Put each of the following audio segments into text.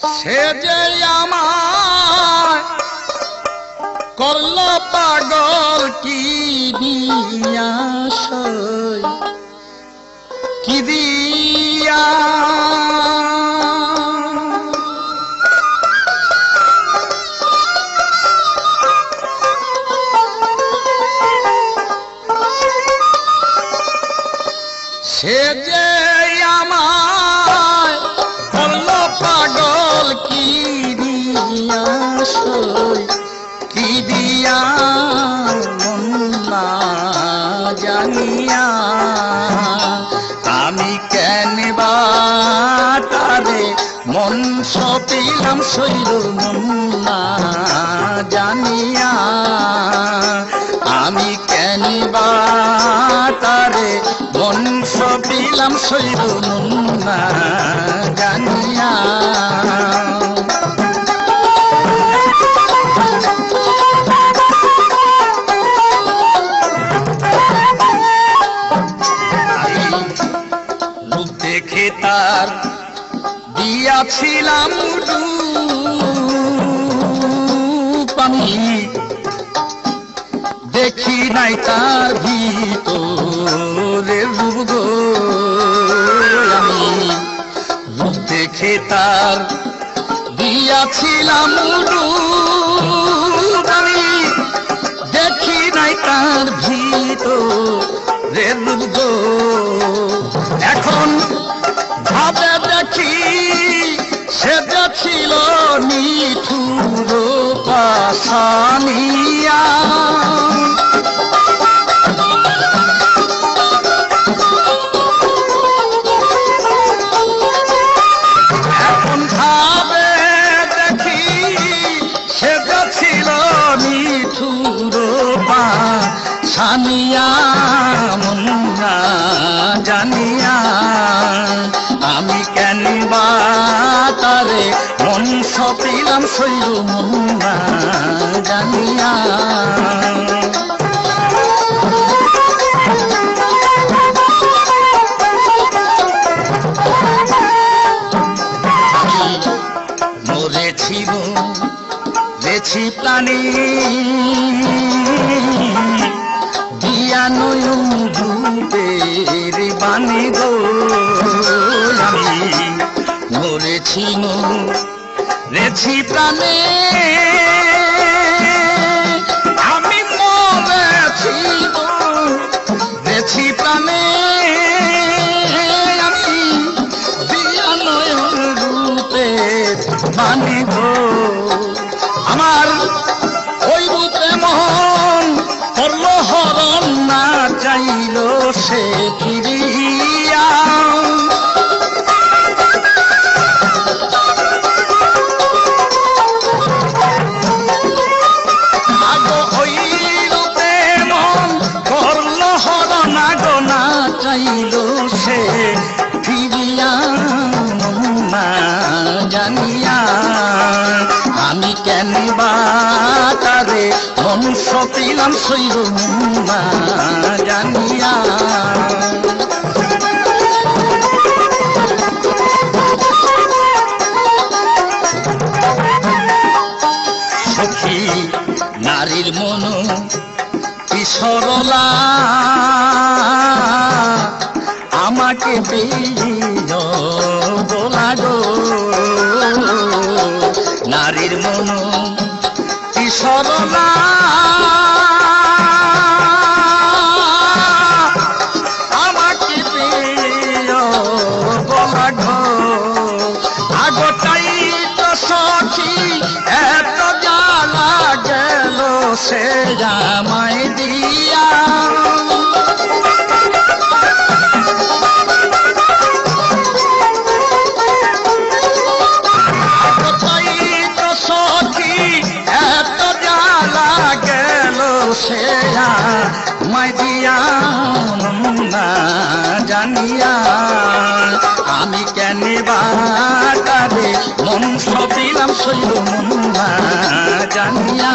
সে যে আমায় করল পাগল কি দিয়া সই কি দিয়া সে যে আমায় করল পাগল কি দিয়া সই কি দিয়া মন না জানিয়া আমি কেন বা তারে মন সপিলাম সইল মন না জানিয়া আমি কেন বা তারে মন সপিলাম সইল মন না জানিয়া দেখে তার দিয়াছিলাম আমি দেখি নাই তার ভিতরে রূপ গো আমি রূপ দেখে তার দিয়াছিলাম আমি দেখি নাই তার ভিতরে রূপ গো এখন ভাবে দেখি সে ছিল নিঠুর পাশানিয়া এখন ভাবে দেখি সে ছিল নিঠুর পাশানিয়া মন না জানিয়া আমি কেন বা তারে মন সপিলাম সইল মন না জানিয়া মরেছি মরেছি প্রাণী দিয়া নয়ন রূপের বাণী গো আমি মরেছি মরেছি প্রাণে আমি মরেছি মরেছি প্রাণে আমি দিয়া নয়ন রূপের বাণী গো আমার ওই রূপে মন করল হরণ না চাইল সে ফিরিয়া আগো ওই রূপে মন করল হরণ আগো না চাইল সে ফিরিয়া না জানিয়া আমি কেন বা তারে মন সপিলাম সইল না জানিয়া সখী নারীর মন কি সরলা আমাকে বলা গো নারীর মন কি সরলা আমাকে বলা গো আগটাই তো সখী এত জ্বালা গেল সে আমায় দিয়া মাইদিয়া না জানিয়া আমি কেন বা তারে মন সপিলাম সইল মন না জানিয়া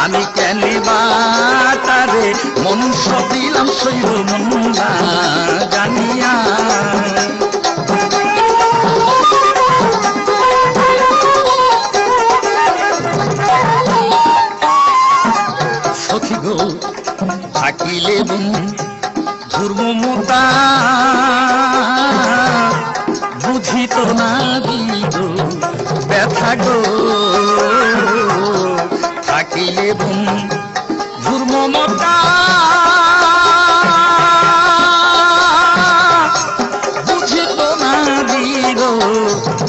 আমি কেন বা তারে মন সপিলাম সইল মন না জানিয়া ধর্মমতা বুঝিত না দিত ব্যথা গো থাকিলে বুন ধর্মমতা বুঝিত না দিল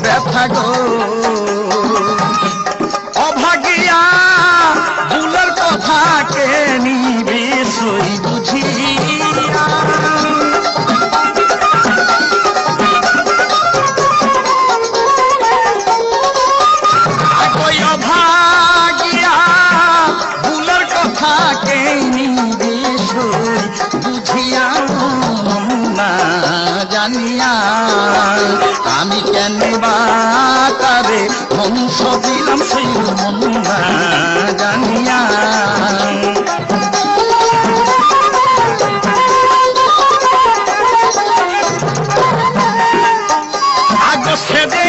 ব্যথা গো অভাগিয়া ভুলের কথা কে নিবে সই বুঝিয়া অভাগিয়া ভুলের কথা কে নিবে সই বুঝিয়া না জানিয়া আমি কেন বা তারে বংশ দিলাম সেই মন না জানিয়া আগস্টে দে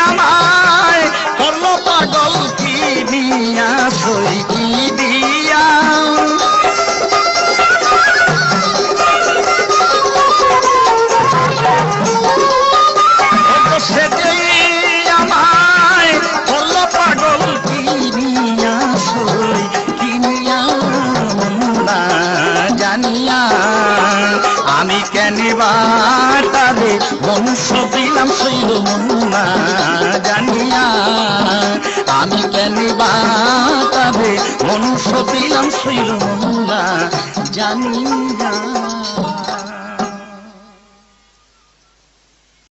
আমায় করলো পাগল কি দিয়া সই কি দিয়া সেজে আমায় করলো পাগল কিনিয়া সই কিনিয়া না জানিয়া আমি কেন বা তারে বংশ দিলাম শৈল মন্না জানিয়া আমি কেন বা তারে বংশ দিলাম শৈল মন্না জানিয়া